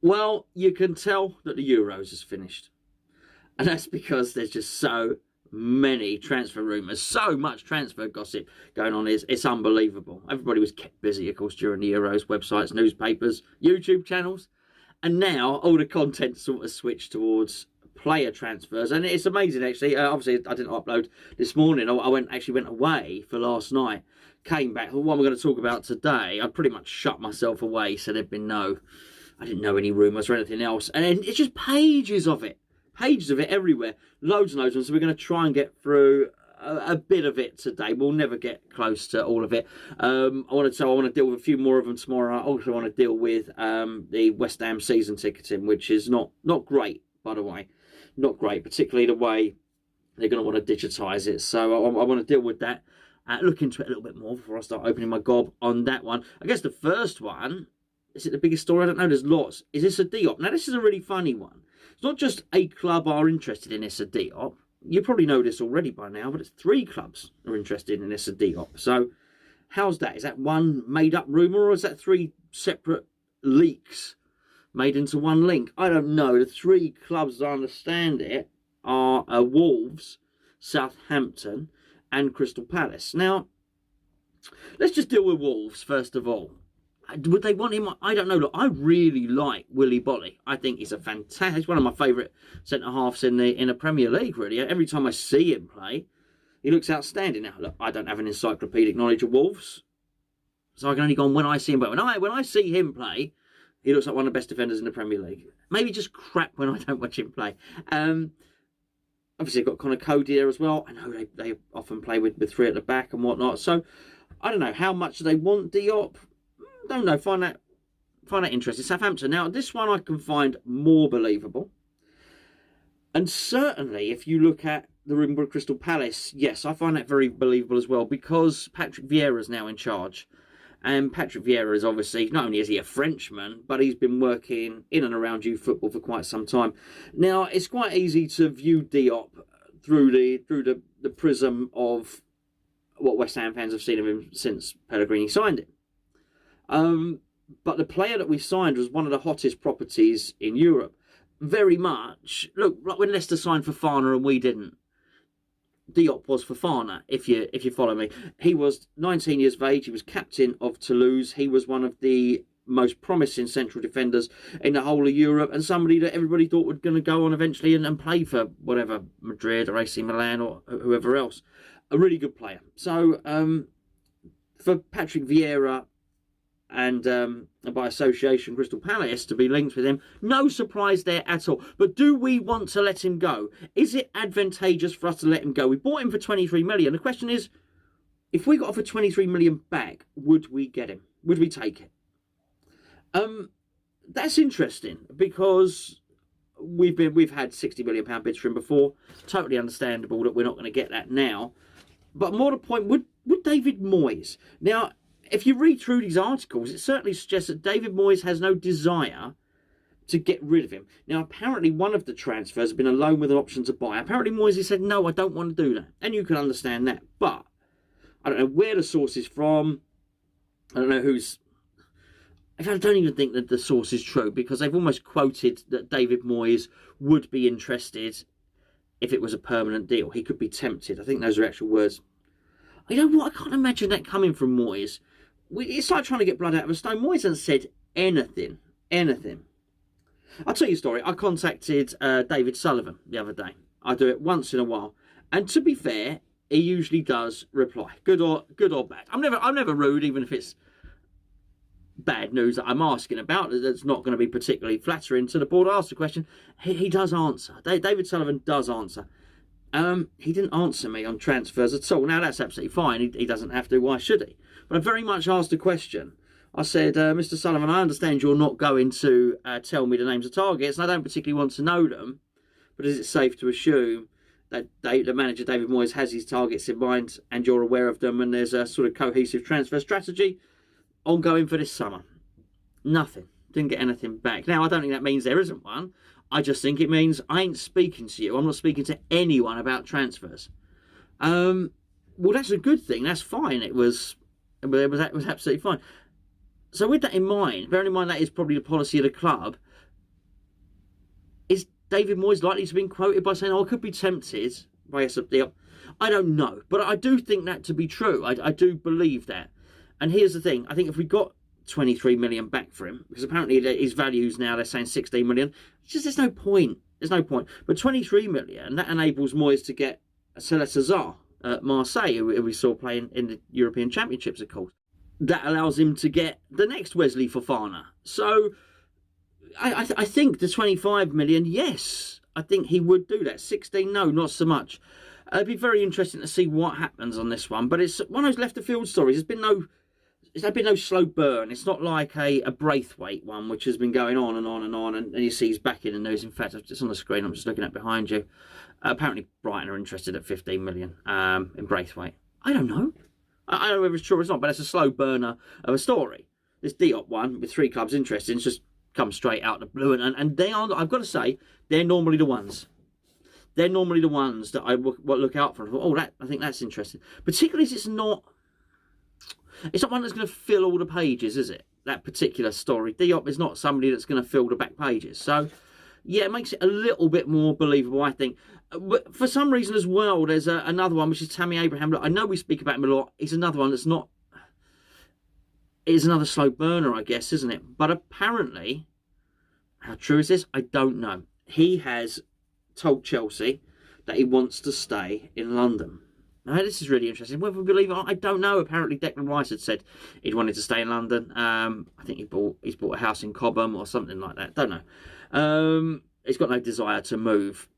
Well, you can tell that the Euros has finished. And that's because there's just so many transfer rumours, so much transfer gossip going on. It's unbelievable. Everybody was kept busy, of course, during the Euros, websites, newspapers, YouTube channels. And now all the content sort of switched towards player transfers. And it's amazing, actually. Obviously, I didn't upload this morning. I went away for last night. Came back. What we're going to talk about today, I pretty much shut myself away, so there'd been I didn't know any rumours or anything else. And then it's just pages of it. Pages of it everywhere. Loads and loads of them. So we're going to try and get through a bit of it today. We'll never get close to all of it. I want to deal with a few more of them tomorrow. I also want to deal with the West Ham season ticketing, which is not great, by the way. Not great, particularly the way they're going to want to digitise it. So I want to deal with that. Look into it a little bit more before I start opening my gob on that one. I guess the first one, is it the biggest story? I don't know. There's lots. Is this a Diop? Now, this is a really funny one. It's not just a club are interested in Issa Diop. You probably know this already by now, but it's 3 clubs are interested in Issa Diop. So how's that? Is that one made-up rumour, or is that 3 separate leaks made into one link? I don't know. The 3 clubs, as I understand it, are Wolves, Southampton, and Crystal Palace. Now, let's just deal with Wolves first of all. Would they want him? I don't know. Look, I really like Willy Bolly. I think he's he's one of my favourite centre-halves in the Premier League, really. Every time I see him play, he looks outstanding. Now, look, I don't have an encyclopedic knowledge of Wolves, so I can only go on when I see him. But when I see him play, he looks like one of the best defenders in the Premier League. Maybe just crap when I don't watch him play. Obviously, I've got Connor Cody there as well. I know they often play with 3 at the back and whatnot. So, I don't know. How much do they want Diop? Don't know. Find that interesting. Southampton. Now, this one I can find more believable. And certainly, if you look at the room with Crystal Palace, yes, I find that very believable as well, because Patrick Vieira is now in charge. And Patrick Vieira is obviously, not only is he a Frenchman, but he's been working in and around youth football for quite some time. Now, it's quite easy to view Diop through the prism of what West Ham fans have seen of him since Pellegrini signed him. But the player that we signed was one of the hottest properties in Europe. Very much. Look, like when Leicester signed Fofana and we didn't. Diop was Fofana, if you follow me. He was 19 years of age. He was captain of Toulouse. He was one of the most promising central defenders in the whole of Europe, and somebody that everybody thought was going to go on eventually and play for whatever, Madrid or AC Milan or whoever else. A really good player. So, for Patrick Vieira and by association Crystal Palace to be linked with him, no surprise there at all. But do we want to let him go? Is it advantageous for us to let him go? We bought him for 23 million. The question is, if we got offered 23 million back, would we get him? Would we take it? That's interesting, because we've had £60 million bids for him before. Totally understandable that we're not going to get that now. But more to the point, would David Moyes? Now, if you read through these articles, it certainly suggests that David Moyes has no desire to get rid of him. Now, apparently one of the transfers has been a loan with an option to buy. Apparently Moyes has said, no, I don't want to do that. And you can understand that. But I don't know where the source is from. I don't know who's... I don't even think that the source is true, because they've almost quoted that David Moyes would be interested if it was a permanent deal. He could be tempted. I think those are actual words. You know what? I can't imagine that coming from Moyes. It's like trying to get blood out of a stone. Moyes hasn't said anything. I'll tell you a story. I contacted David Sullivan the other day. I do it once in a while. And to be fair, he usually does reply. Good or bad. I'm never rude, even if it's bad news that I'm asking about. That's not going to be particularly flattering to the board. I asked the question. He does answer. David Sullivan does answer. He didn't answer me on transfers at all. Now, that's absolutely fine. He doesn't have to. Why should he? But I very much asked a question. I said, Mr. Sullivan, I understand you're not going to tell me the names of targets, and I don't particularly want to know them, but is it safe to assume that the manager, David Moyes, has his targets in mind and you're aware of them, and there's a sort of cohesive transfer strategy ongoing for this summer? Nothing. Didn't get anything back. Now, I don't think that means there isn't one. I just think it means I ain't speaking to you. I'm not speaking to anyone about transfers. Well, that's a good thing. That's fine. It was absolutely fine. So with that in mind, bearing in mind that is probably the policy of the club, David Moyes likely to have been quoted by saying, I could be tempted by Diop. I don't know, but I do think that to be true. I do believe that. And here's the thing. I think if we got 23 million back for him, because apparently his values now, they're saying 16 million. It's just, there's no point. There's no point. But 23 million, that enables Moyes to get Cesar at Marseille, who we saw playing in the European Championships, of course. That allows him to get the next Wesley Fofana. So I think the 25 million, yes, I think he would do that. 16, no, not so much. It'd be very interesting to see what happens on this one. But it's one of those left of field stories. There's been no slow burn. It's not like a Braithwaite one, which has been going on and on and on. And you see he's back in the news. In fact, it's on the screen. I'm just looking at behind you. Apparently, Brighton are interested at 15 million in Braithwaite. I don't know. I don't know whether it's true or it's not, but it's a slow burner of a story. This Diop one with 3 clubs interested, it's just come straight out of the blue. And they are, I've got to say, they're normally the ones. They're normally the ones that I look out for. Oh, I think that's interesting. Particularly as it's not one that's going to fill all the pages, is it? That particular story. Diop is not somebody that's going to fill the back pages. So, yeah, it makes it a little bit more believable, I think. But for some reason as well, there's another one, which is Tammy Abraham. Look, I know we speak about him a lot. He's another one that's not... It's another slow burner, I guess, isn't it? But apparently, how true is this? I don't know. He has told Chelsea that he wants to stay in London. Now, this is really interesting. Whether we believe it or not, I don't know. Apparently, Declan Rice had said he'd wanted to stay in London. I think he's bought a house in Cobham or something like that. Don't know. He's got no desire to move.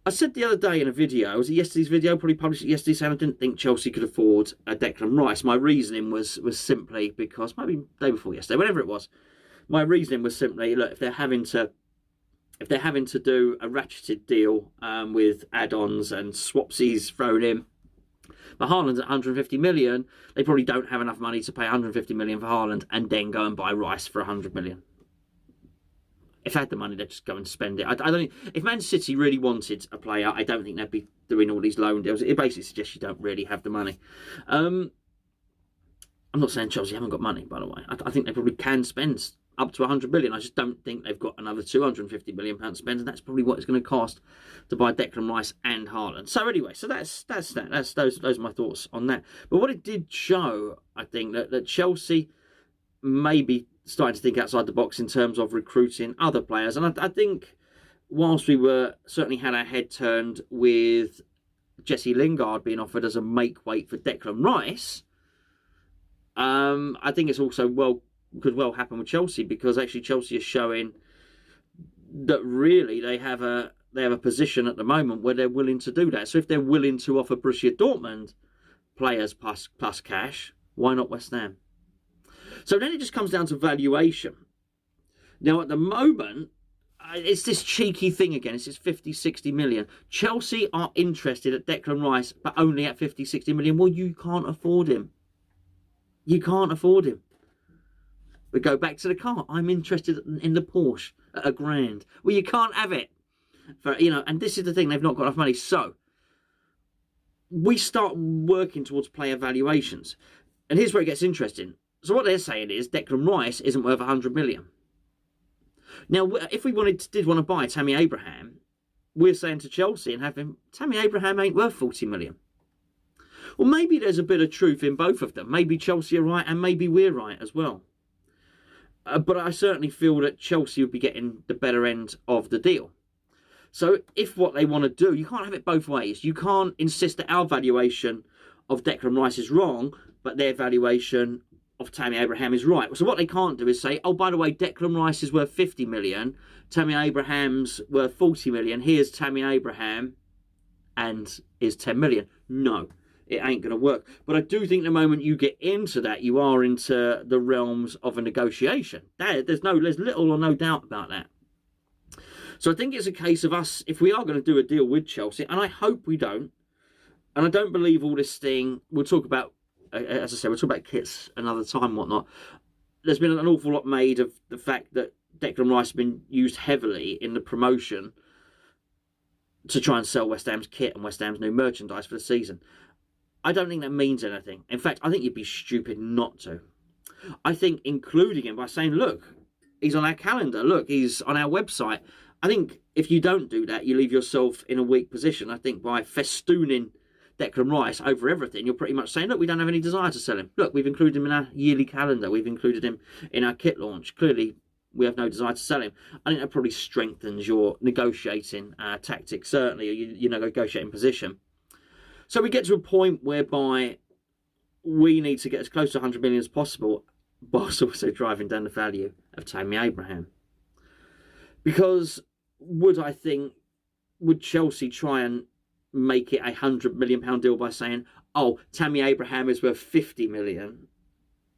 I said the other day in a video, was it yesterday's video? Probably published it yesterday, saying I didn't think Chelsea could afford a Declan Rice. My reasoning was simply because, maybe the day before yesterday, whenever it was, my reasoning was simply, look, if they're having to do a ratcheted deal with add-ons and swapsies thrown in, but Haaland's at 150 million, they probably don't have enough money to pay 150 million for Haaland and then go and buy Rice for 100 million. If they had the money, they'd just go and spend it. I don't. If Man City really wanted a player, I don't think they'd be doing all these loan deals. It basically suggests you don't really have the money. I'm not saying Chelsea haven't got money, by the way. I think they probably can spend up to 100 million. I just don't think they've got another 250 million pounds to spend, and that's probably what it's going to cost to buy Declan Rice and Haaland. So anyway, so that's those are my thoughts on that. But what it did show, I think, that Chelsea maybe starting to think outside the box in terms of recruiting other players. And I think whilst we were certainly had our head turned with Jesse Lingard being offered as a make weight for Declan Rice, I think it's also could well happen with Chelsea, because actually Chelsea is showing that really they have a position at the moment where they're willing to do that. So if they're willing to offer Borussia Dortmund players plus cash, why not West Ham? So then it just comes down to valuation. Now, at the moment, it's this cheeky thing again. It's this 50, 60 million. Chelsea are interested at Declan Rice, but only at 50, 60 million. Well, you can't afford him. You can't afford him. We go back to the car. I'm interested in the Porsche at £1,000. Well, you can't have it. And this is the thing. They've not got enough money. So we start working towards player valuations. And here's where it gets interesting. So what they're saying is Declan Rice isn't worth 100 million. Now, if we did want to buy Tammy Abraham, we're saying to Chelsea and have him, Tammy Abraham ain't worth 40 million. Well, maybe there's a bit of truth in both of them. Maybe Chelsea are right and maybe we're right as well. But I certainly feel that Chelsea would be getting the better end of the deal. So if what they want to do, you can't have it both ways. You can't insist that our valuation of Declan Rice is wrong, but their valuation of Tammy Abraham is right. So what they can't do is say, oh, by the way, Declan Rice is worth 50 million, Tammy Abraham's worth 40 million, here's Tammy Abraham and is 10 million. No, it ain't going to work. But I do think the moment you get into that, you are into the realms of a negotiation. There's little or no doubt about that. So I think it's a case of us, if we are going to do a deal with Chelsea, and I hope we don't, and I don't believe all this thing, we'll talk about, as I said, we'll talk about kits another time, whatnot. There's been an awful lot made of the fact that Declan Rice has been used heavily in the promotion to try and sell West Ham's kit and West Ham's new merchandise for the season. I don't think that means anything. In fact, I think you'd be stupid not to. I think including him by saying, look, he's on our calendar, look, he's on our website, I think if you don't do that, you leave yourself in a weak position. I think by festooning Declan Rice over everything, you're pretty much saying, look, we don't have any desire to sell him. Look, we've included him in our yearly calendar. We've included him in our kit launch. Clearly, we have no desire to sell him. I think that probably strengthens your negotiating tactics, certainly, or your negotiating position. So we get to a point whereby we need to get as close to 100 million as possible, whilst also driving down the value of Tammy Abraham. Because would Chelsea try and make it £100 million deal by saying, oh, Tammy Abraham is worth 50 million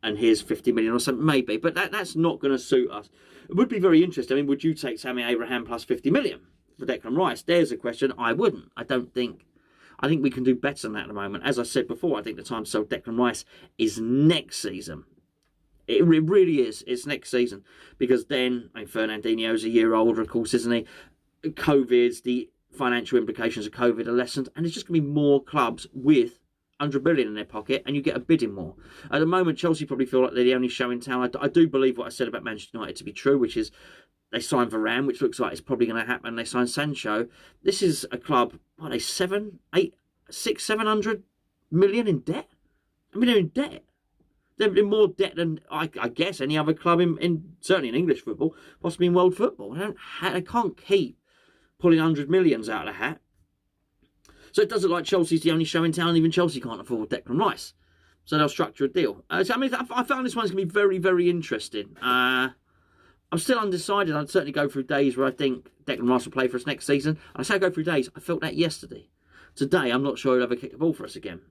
and here's 50 million or something? Maybe, but that's not going to suit us. It would be very interesting. I mean, would you take Tammy Abraham plus 50 million for Declan Rice? There's a question. I wouldn't. I think we can do better than that at the moment. As I said before, I think the time to sell Declan Rice is next season. It really is. It's next season. Because then, I mean, Fernandinho's a year older, of course, isn't he? The financial implications of COVID are lessened. And there's just going to be more clubs with 100 million in their pocket, and you get a bidding more. At the moment, Chelsea probably feel like they're the only show in town. I do believe what I said about Manchester United to be true, which is they signed Varane, which looks like it's probably going to happen. They signed Sancho. This is a club, what are they, 700 million in debt? I mean, they're in debt. They're in more debt than, I guess, any other club in certainly in English football, possibly in world football. They can't keep pulling 100 millions out of the hat. So it doesn't look like Chelsea's the only show in town, and even Chelsea can't afford Declan Rice. So they'll structure a deal. So, I mean, I found this one's going to be very, very interesting. I'm still undecided. I'd certainly go through days where I think Declan Rice will play for us next season. And I say I go through days. I felt that yesterday. Today, I'm not sure he'll ever kick the ball for us again.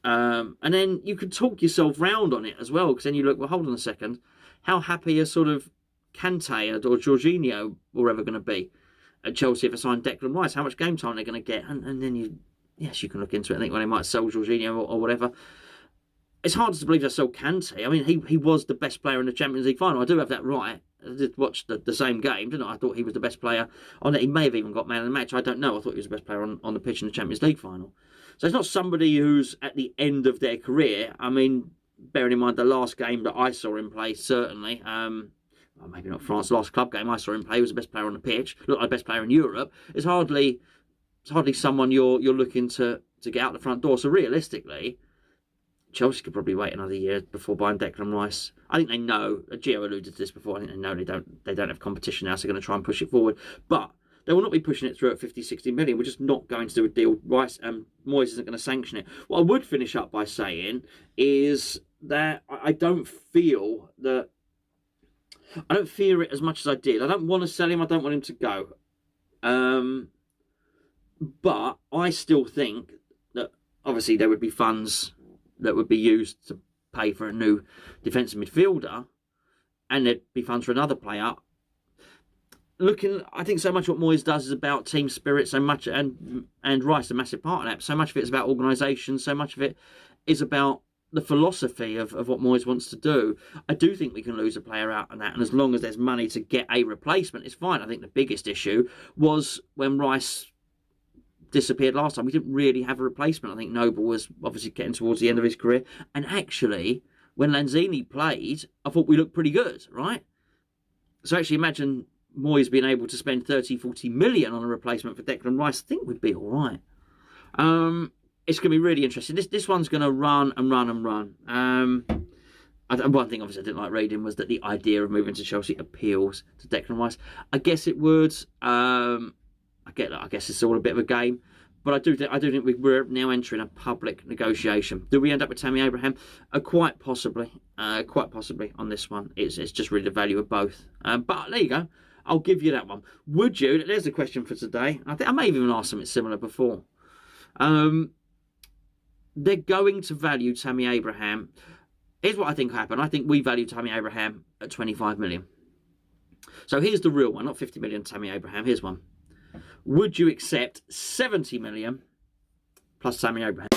And then you could talk yourself round on it as well, because then you look, well, hold on a second. How happy are sort of Kante or Jorginho or ever going to be at Chelsea if I sign Declan Rice? How much game time they're going to get? And then you can look into it and think, well, they might sell Jorginho or whatever. It's hard to believe they sold Kante. I mean, he was the best player in the Champions League final. I do have that right. I did watch the same game, didn't I? I thought he was the best player on it. He may have even got man of the match. I don't know. I thought he was the best player on the pitch in the Champions League final. So it's not somebody who's at the end of their career. I mean, bearing in mind the last game that I saw him play, certainly, well, maybe not France, last club game I saw him play, he was the best player on the pitch, looked like the best player in Europe. It's hardly someone you're looking to get out the front door. So realistically, Chelsea could probably wait another year before buying Declan Rice. I think they know, Gio alluded to this before, I think they know they don't have competition now, so they're going to try and push it forward. But they will not be pushing it through at 50, 60 million. We're just not going to do a deal. Rice and Moyes isn't going to sanction it. What I would finish up by saying is that I don't fear it as much as I did. I don't want to sell him. I don't want him to go. But I still think that obviously there would be funds that would be used to pay for a new defensive midfielder, and there'd be funds for another player. I think so much what Moyes does is about team spirit, so much, and Rice a massive part of that. So much of it is about organisation. So much of it is about the philosophy of what Moyes wants to do. I do think we can lose a player out on that, and as long as there's money to get a replacement, it's fine. I think the biggest issue was when Rice disappeared last time. We didn't really have a replacement. I think Noble was obviously getting towards the end of his career, and actually, when Lanzini played, I thought we looked pretty good, right? So actually imagine Moyes being able to spend 30, 40 million on a replacement for Declan Rice. I think we'd be all right. It's going to be really interesting. This one's going to run and run and run. One thing obviously I didn't like reading was that the idea of moving to Chelsea appeals to Declan Rice. I guess it would. I get that. I guess it's all a bit of a game. But I do think we're now entering a public negotiation. Do we end up with Tammy Abraham? Quite possibly. Quite possibly on this one. It's just really the value of both. But there you go. I'll give you that one. Would you? There's the question for today. I think I may have even asked something similar before. They're going to value Tammy Abraham. Here's what I think happened. I think we value Tammy Abraham at 25 million. So here's the real one, not 50 million Tammy Abraham. Here's one. Would you accept 70 million plus Tammy Abraham?